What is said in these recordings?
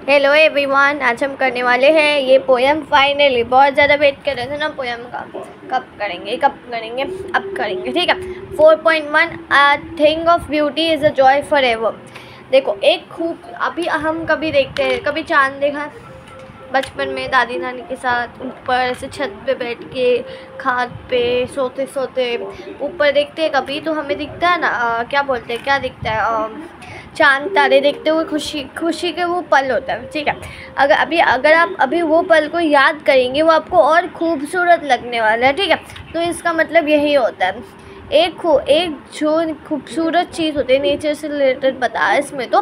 Hello everyone, आज हम करने वाले हैं ये पोएम। फाइनली बहुत ज़्यादा वेट कर रहे थे ना पोएम का, कब करेंगे अब करेंगे। ठीक है। 4.1 a thing of beauty is a joy for ever. देखो, एक खूब अभी हम कभी देखते हैं, कभी चांद देखा बचपन में दादी नानी के साथ ऊपर ऐसे छत पे बैठ के खाट पे सोते सोते ऊपर देखते हैं कभी, तो हमें दिखता है ना क्या बोलते हैं, क्या दिखता है, चांद तारे देखते हुए खुशी के वो पल होता है। ठीक है। अगर आप अभी वो पल को याद करेंगे, वो आपको और खूबसूरत लगने वाला है। ठीक है। तो इसका मतलब यही होता है, एक जो खूबसूरत चीज़ होती है नेचर से रिलेटेड बताया इसमें, तो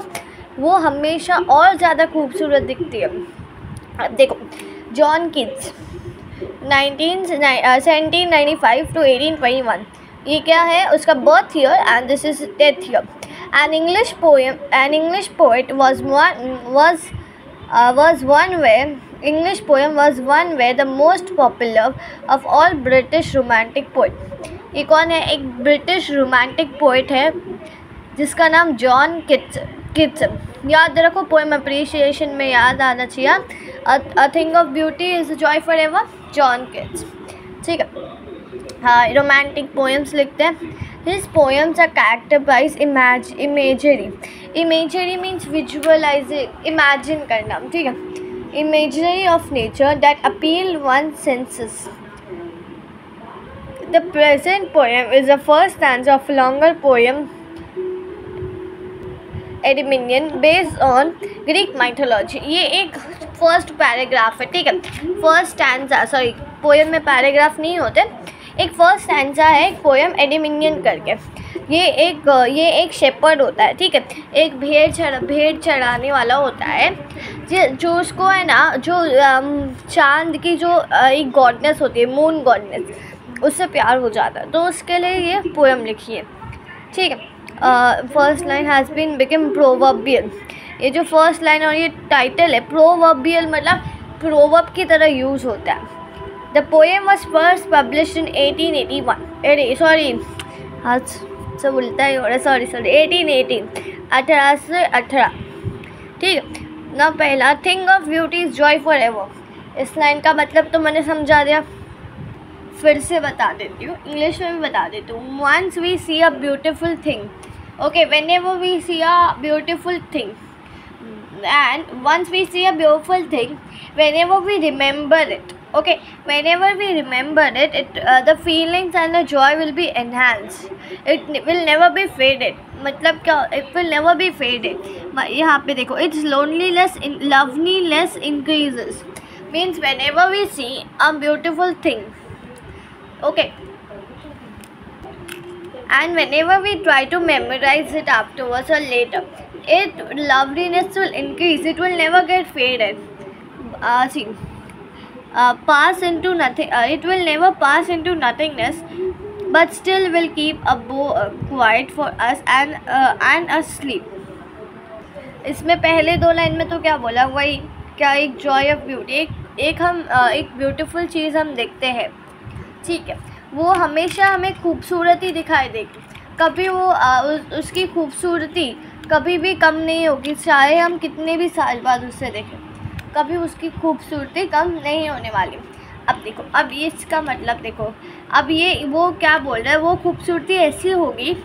वो हमेशा और ज़्यादा खूबसूरत दिखती है। अब देखो, जॉन कीट्स 1795 to 1821, ये क्या है उसका birth year and this is death year. An English poet was one way the most popular of all British romantic poet। ये कौन है? एक ब्रिटिश रोमांटिक पोइट है जिसका नाम जॉन किट्स। याद रखो, पोएम अप्रिशिएशन में याद आना चाहिए। A thing of beauty is Joy for ever, John Keats. ठीक है। हाँ, रोमांटिक पोएम्स लिखते हैं। His poems are characterized imagery. Imagery means visualizing, imagine करना। ठीक है। Imagery of nature that appeal one's senses. The present poem is the first stanza of a longer poem, Endymion, based on Greek mythology। ये एक first paragraph है। ठीक है। First stanza, sorry, poem में paragraph नहीं होते, एक फर्स्ट स्टैंजा है एक पोएम एडिमिनियन करके। ये एक शेपर्ड होता है। ठीक है। एक भेड़ चढ़ाने वाला होता है जो उसको है ना, जो चांद की जो एक गॉडनेस होती है, मून गॉडनेस, उससे प्यार हो जाता है, तो उसके लिए ये पोएम लिखी है। ठीक है। First line has been become proverbial. ये जो फर्स्ट लाइन और ये टाइटल है, प्रोवर्बियल मतलब प्रोवर्ब की तरह यूज़ होता है। The poem was first published in 1881। Sorry, आज सब उल्टा ही हो रहा है, सॉरी 1818, 1818। ठीक है ना। पहला, thing of beauty is Joy for ever. इस लाइन का मतलब तो मैंने समझा दिया, फिर से बता देती हूँ, इंग्लिश में भी बता देती हूँ। Once we see a beautiful thing, okay, whenever we see a beautiful thing, and once we see a beautiful thing, whenever we remember it, okay, whenever we remember it, the feelings and the joy will be enhanced, it will never be faded। मतलब क्या, it will never be faded। यहाँ पे देखो, its loveliness increases, means whenever we see a beautiful thing, okay, and whenever we try to memorize it afterwards or later, its loveliness will increase, it will never get faded। Pass into nothing, it will never pass into nothingness, but still will keep a quiet for us and asleep। इसमें पहले दो line में तो क्या बोला, वही क्या, एक जॉय ऑफ ब्यूटी, एक ब्यूटीफुल चीज़ हम देखते हैं। ठीक है। वो हमेशा हमें खूबसूरती दिखाई देगी, कभी वो उसकी खूबसूरती कभी भी कम नहीं होगी, चाहे हम कितने भी साल बाद उससे देखें, कभी उसकी खूबसूरती कम नहीं होने वाली। अब देखो, अब ये इसका मतलब देखो, अब ये वो क्या बोल रहा है, वो खूबसूरती ऐसी होगी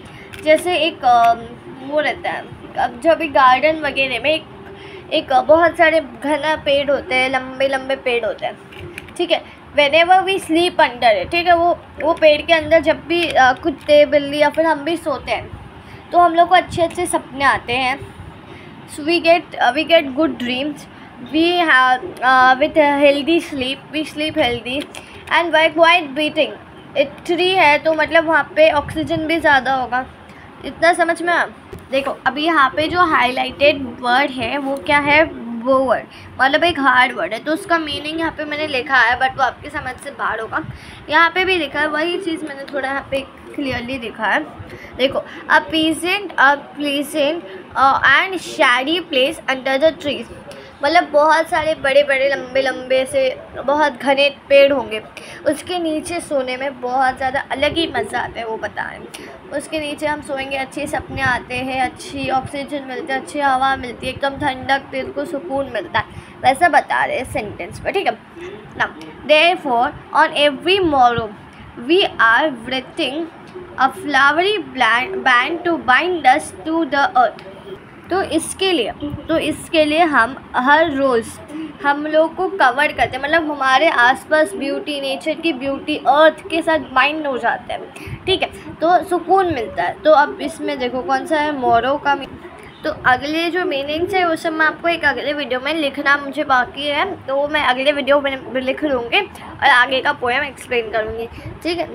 जैसे एक वो रहता है, अब जब एक गार्डन वगैरह में एक बहुत सारे घना पेड़ होते हैं, लंबे लंबे पेड़ होते हैं। ठीक है। whenever we sleep under it, ठीक है, वो पेड़ के अंदर जब भी कुत्ते बिल्ली या फिर हम भी सोते हैं, तो हम लोग को अच्छे अच्छे सपने आते हैं। so we get good dreams, we have with a healthy sleep, we sleep healthy and by quiet breathing। Tree है तो मतलब वहाँ पे ऑक्सीजन भी ज़्यादा होगा। इतना समझ में आ? देखो, अभी यहाँ पे जो हाईलाइटेड वर्ड है वो क्या है, वो वर्ड मतलब एक हार्ड वर्ड है, तो उसका मीनिंग यहाँ पे मैंने लिखा है, बट वो आपकी समझ से बाहर होगा। यहाँ पे भी लिखा है, वही चीज़ मैंने थोड़ा यहाँ पे क्लियरली लिखा है। देखो, a pleasant and shady place under the trees। मतलब बहुत सारे बड़े बड़े लंबे लंबे से बहुत घने पेड़ होंगे, उसके नीचे सोने में बहुत ज़्यादा अलग ही मज़ा आता है, वो बता रहे हैं। उसके नीचे हम सोएंगे, अच्छे सपने आते हैं, अच्छी ऑक्सीजन मिलती है, अच्छी हवा मिलती है, एकदम ठंडक, दिल को सुकून मिलता है, वैसा बता रहे हैं सेंटेंस पर, ठीक है ना। Therefore on every morrow we are breathing a flowery band to bind us to the earth. तो इसके लिए हम हर रोज़ हम लोग को कवर करते हैं, मतलब हमारे आसपास ब्यूटी, नेचर की ब्यूटी अर्थ के साथ बाइंड हो जाते हैं, ठीक है, तो सुकून मिलता है। तो अब इसमें देखो कौन सा है मोरो का, तो अगले जो मीनिंग्स है वो सब मैं आपको एक अगले वीडियो में लिखना मुझे बाकी है, तो मैं अगले वीडियो में लिख लूँगी और आगे का पोएम एक्सप्लेन करूँगी, ठीक है।